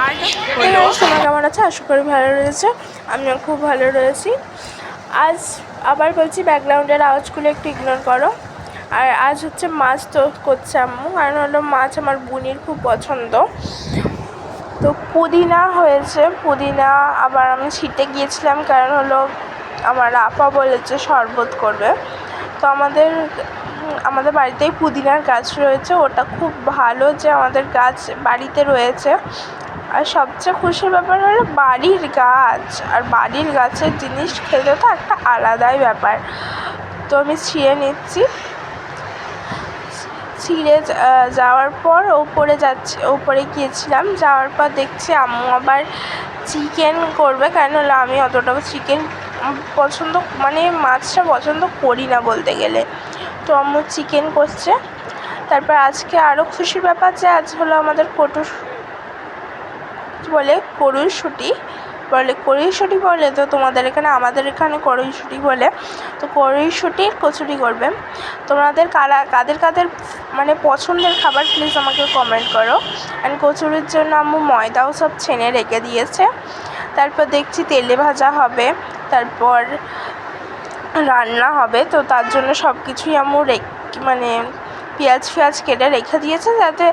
আজ হলো তোমরা কেমন আছো? আশা করি ভালো রয়েছে। আমিও খুব ভালো রয়েছি। আজ আবার বলছি, ব্যাকগ্রাউন্ডের আওয়াজগুলো একটু ইগনোর করো। আর আজ হচ্ছে মাছ তো করছে আম্মু, কারণ হলো মাছ আমার বুনির খুব পছন্দ। তো পুদিনা হয়েছে, পুদিনা আবার আমি ছিটে গিয়েছিলাম, কারণ হলো আমার আপা বলেছে শরবত করবে। তো আমাদের বাড়িতেই পুদিনার গাছ রয়েছে, ওটা খুব ভালো যে আমাদের গাছ বাড়িতে রয়েছে। আর সবচেয়ে খুশির ব্যাপার হলো বাড়ির গাছ, আর বাড়ির গাছের জিনিস খেতে তো একটা আলাদাই ব্যাপার। তো আমি ছিঁড়ে নিচ্ছি। ছিঁড়ে যাওয়ার পর ওপরে গিয়েছিলাম, যাওয়ার পর দেখছি আম্মু আবার চিকেন করবে, কারণ হলো আমি অতটা চিকেন পছন্দ, মানে মাছটা পছন্দ করি না বলতে গেলে। তো আম্মু চিকেন করছে। তারপর আজকে আরও খুশির ব্যাপার যে আজ হলো আমাদের কড়ইশুঁটি বলে তো তোমাদের এখানে, আমাদের এখানে কড়ইশুঁটি বলে। তো কড়ইশুঁটির কচুরি করবে। তোমাদের কাদের মানে পছন্দের খাবার প্লিজ আমাকে কমেন্ট করো। অ্যান্ড কচুরির জন্য আম্মু ময়দাও সব ছেনে রেখে দিয়েছে। তারপর দেখছি তেলে ভাজা হবে, তারপর রান্না হবে। তো তার জন্য সব কিছুই আম্মু মানে পেঁয়াজ কেটে রেখে দিয়েছে, যাতে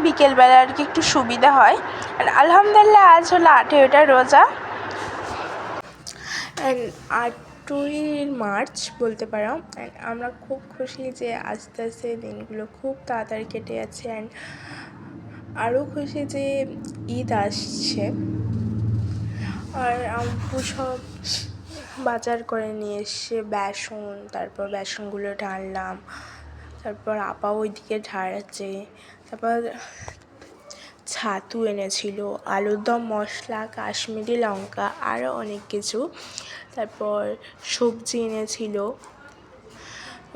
বিকেলবেলা আর কি একটু সুবিধা হয়। আর আলহামদুলিল্লাহ আজ হলো 18টা রোজা, 8ই মার্চ বলতে পারো। অ্যান্ড আমরা খুব খুশি যে আস্তে আস্তে দিনগুলো খুব তাড়াতাড়ি কেটে যাচ্ছে। অ্যান্ড আরও খুশি যে ঈদ আসছে। আর আম্মু সব বাজার করে নিয়ে এসছে, বেসন, তারপর বেসনগুলো ঢাললাম, তারপর আপা ওইদিকে ঢালাচ্ছে, তারপর ছাতু এনেছিল, আলুর দম মশলা, কাশ্মীরি লঙ্কা, আরও অনেক কিছু। তারপর সবজি এনেছিল,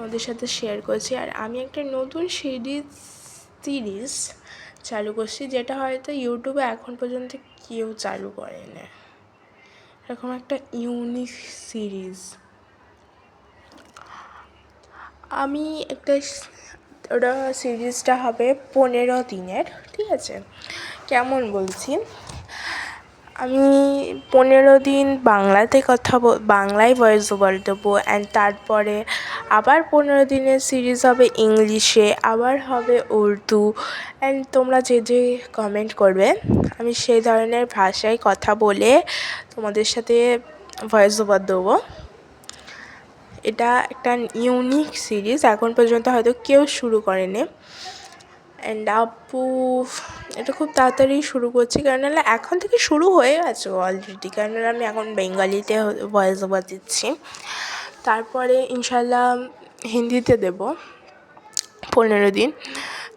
ওদের সাথে শেয়ার করছি। আর আমি একটা নতুন সিরিজ চালু করছি, যেটা হয়তো ইউটিউবে এখন পর্যন্ত কেউ চালু করেনি। এরকম একটা ইউনিক সিরিজ আমি ওটা সিরিজটা হবে 15 দিনের, ঠিক আছে? কেমন বলছি, আমি 15 দিন বাংলায় ভয়েস ওভার দেবো। অ্যান্ড তারপরে আবার 15 দিনের সিরিজ হবে ইংলিশে, আবার হবে উর্দু। অ্যান্ড তোমরা যে কমেন্ট করবে আমি সেই ধরনের ভাষায় কথা বলে তোমাদের সাথে ভয়েস ওভার দেবো। এটা একটা ইউনিক সিরিজ, এখন পর্যন্ত হয়তো কেউ শুরু করেনি। অ্যান্ড আব্বু এটা খুব তাড়াতাড়ি শুরু করছি, কারণ হলে এখন থেকে শুরু হয়ে গেছে অলরেডি, কারণ আমি এখন বেঙ্গলিতে ভয়েস ওভার দিচ্ছি। তারপরে ইনশাল্লাহ হিন্দিতে দেব 15 দিন।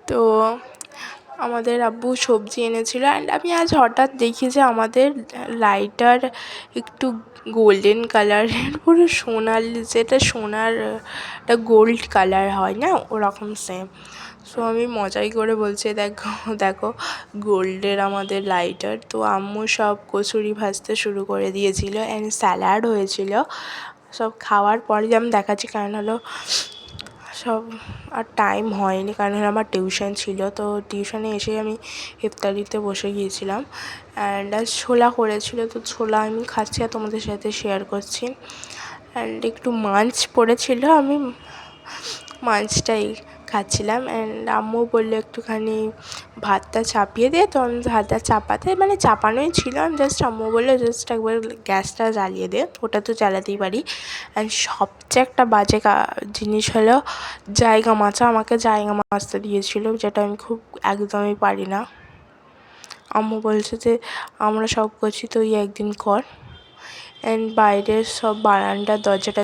তো আমাদের আব্বু সবজি এনেছিল। অ্যান্ড আমি আজ হঠাৎ দেখি যে আমাদের লাইটার একটু গোল্ডেন কালারের, পুরো সোনালি, যেটা সোনার একটা গোল্ড কালার হয় না, ওরকম সেম। সো আমি মজাই করে বলছি, দেখো দেখো গোল্ডের আমাদের লাইটার। তো আম্মু সব কচুরি ভাজতে শুরু করে দিয়েছিল, অ্যান্ড স্যালাড হয়েছিল। সব খাওয়ার পরে আমি দেখাচ্ছি, কারণ হলো সব আর টাইম হয়নি, কারণ হলো আমার টিউশন ছিল। তো টিউশনে এসে আমি ইফতারিতে বসে গিয়েছিলাম। অ্যান্ড আজ ছোলা করেছিল, তো ছোলা আমি খাচ্ছি আর তোমাদের সাথে শেয়ার করছি। অ্যান্ড একটু মাছ পড়েছিল, আমি মাছটাই খাচ্ছিলাম। অ্যান্ড আম্মু বললো একটুখানি ভাতটা চাপিয়ে দে, তো আমি ভাতটা মানে চাপানোই ছিল। আমি আম্মু বললো জাস্ট একবার গ্যাসটা জ্বালিয়ে দে, ওটা তো জ্বালাতেই পারি। অ্যান্ড সবচেয়ে একটা বাজে জিনিস হলো জায়গা মাছা, আমাকে জায়গা মাজতে দিয়েছিল, যেটা আমি একদমই পারি না। আম্মু বলছে যে আমরা সব করছি, তুই একদিন কর। অ্যান্ড বাইরের সব বারান্দার দরজাটা